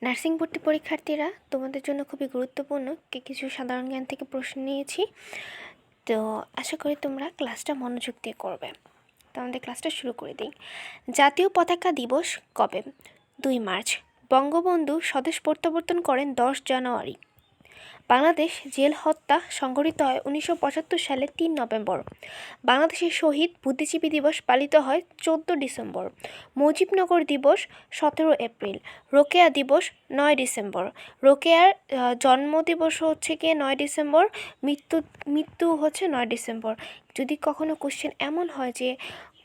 Nursing ভর্তি পরীক্ষার্থীরা তোমাদের জন্য খুবই গুরুত্বপূর্ণ কিছু সাধারণ জ্ঞান থেকে প্রশ্ন নিয়েছি। তো আশা করি তোমরা ক্লাসটা মনোযোগ দিয়ে করবে। তো আমাদের ক্লাসটা শুরু করে দিই। জাতীয় পতাকা দিবস কবে? 2 মার্চ। বঙ্গবন্ধু স্বদেশ প্রত্যাবর্তন করেন 10 জানুয়ারি। বাংলাদেশ জেল হত্যা সংঘটিত হয় 1975 সালে 3 নভেম্বর। বাংলাদেশের শহীদ বুদ্ধিজীবী দিবস পালিত হয় 14 ডিসেম্বর। মুজিবনগর দিবস 17 এপ্রিল। রোকেয়া দিবস 9 ডিসেম্বর। রোকেয়ার জন্মদিবস হচ্ছে গিয়ে 9 ডিসেম্বর, মৃত্যু হচ্ছে 9 ডিসেম্বর। যদি কখনো কোশ্চেন এমন হয় যে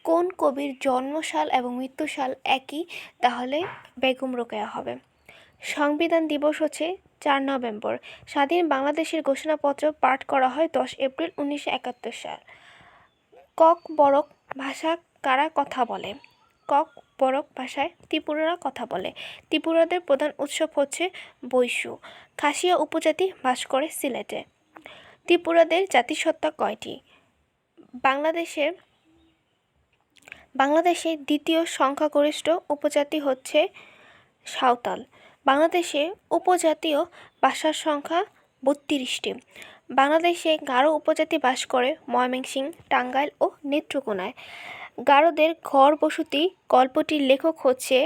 কোন কবির জন্মসাল এবং মৃত্যুসাল একই, তাহলে বেগম রোকেয়া হবে। সংবিধান দিবস হচ্ছে 4 নভেম্বর। স্বাধীন বাংলাদেশের ঘোষণাপত্র পাঠ করা হয় 10 এপ্রিল 1971 সাল। কক বরক ভাষা কারা কথা বলে? কক বরক ভাষায় ত্রিপুরারা কথা বলে। ত্রিপুরাদের প্রধান উৎসব হচ্ছে বৈশু। খাসিয়া উপজাতি বাস করে সিলেটে। ত্রিপুরাদের জাতিসত্তা কয়টি? বাংলাদেশের দ্বিতীয় সংখ্যাগরিষ্ঠ উপজাতি হচ্ছে সাঁওতাল। বাংলাদেশে উপজাতীয় ভাষার সংখ্যা 32টি। বাংলাদেশে গারো উপজাতি বাস করে ময়মনসিংহ, টাঙ্গাইল ও নেত্রকোনায়। গারোদের ঘর বসতি গল্পটির লেখক হচ্ছে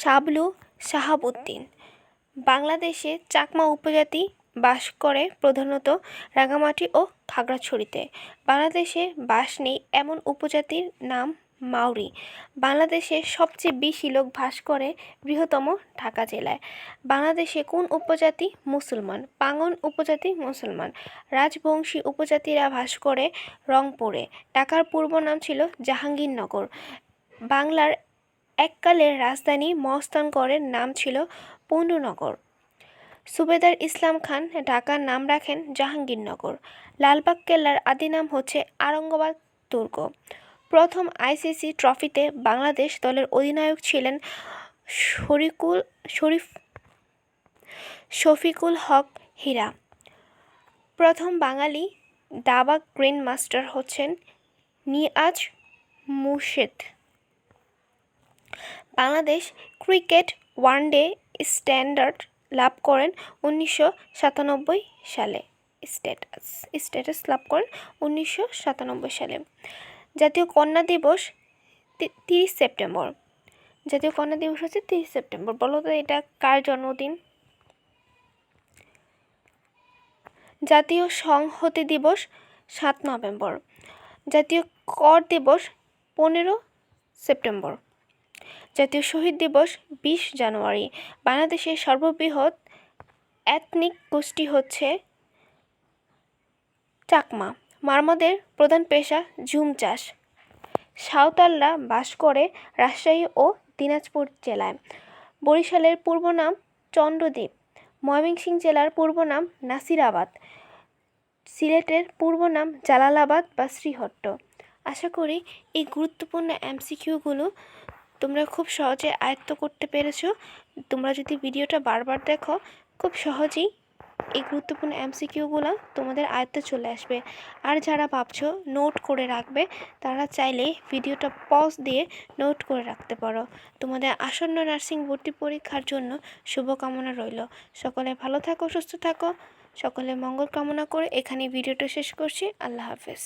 শাবলু শাহাবুদ্দিন। বাংলাদেশে চাকমা উপজাতি বাস করে প্রধানত রাঙামাটি ও খাগড়াছড়িতে। বাংলাদেশে বাস নেই এমন উপজাতির নাম মাউরি। বাংলাদেশে সবচেয়ে বেশি লোক বাস করে বৃহত্তম ঢাকা জেলায়। বাংলাদেশে কোন উপজাতি মুসলমান? পাঙ্গন উপজাতি মুসলমান। রাজবংশী উপজাতিরা বাস করে রংপুরে। ঢাকার পূর্ব নাম ছিল জাহাঙ্গীরনগর। বাংলার এককালের রাজধানী মহাস্থানগড়ের নাম ছিল পণ্ডনগর। সুবেদার ইসলাম খান ঢাকার নাম রাখেন জাহাঙ্গীরনগর। লালবাগ কেল্লার আদি নাম হচ্ছে আরঙ্গাবাদ দুর্গ। প্রথম আইসিসি ট্রফিতে বাংলাদেশ দলের অধিনায়ক ছিলেন শফিকুল হক হীরা। প্রথম বাঙালি দাবা গ্র্যান্ড মাস্টার হচ্ছেন Niaz Murshed. Bangladesh cricket one day standard লাভ করেন 1997 সালে। স্ট্যাটাস লাভ করেন 1997 সালে। জাতীয় কন্যা দিবস 30 সেপ্টেম্বর। জাতীয় কন্যা দিবস হচ্ছে 30 সেপ্টেম্বর। বলো তো এটা কার জন্মদিন? জাতীয় সংহতি দিবস 7 নভেম্বর। জাতীয় কর দিবস 15 সেপ্টেম্বর। জাতীয় শহীদ দিবস 20 জানুয়ারি। বাংলাদেশের সর্ববৃহৎ এথনিক গোষ্ঠী হচ্ছে চাকমা। মারমাদের প্রধান পেশা ঝুম চাষ। সাঁওতালরা বাস করে রাজশাহী ও দিনাজপুর জেলায়। বরিশালের পূর্ব নাম চন্দ্রদ্বীপ। ময়মনসিংহ জেলার পূর্ব নাম নাসিরাবাদ। সিলেটের পূর্ব নাম জালালাবাদ বা শ্রীহট্ট। আশা করি এই গুরুত্বপূর্ণ এমসিকিউগুলো তোমরা খুব সহজে আয়ত্ত করতে পেরেছো। তোমরা যদি ভিডিওটা বারবার দেখো, খুব সহজেই এই গুরুত্বপূর্ণ এমসিকিউগুলো তোমাদের আয়ত্তে চলে আসবে। আর যারা ভাবছো নোট করে রাখবে, তারা চাইলে ভিডিওটা পজ দিয়ে নোট করে রাখতে পারো। তোমাদের আসন্ন নার্সিং ভর্তি পরীক্ষার জন্য শুভকামনা রইল। সকলে ভালো থাকো, সুস্থ থাকো। সকলে মঙ্গল কামনা করে এখানে ভিডিওটা শেষ করছি। আল্লাহ হাফেজ।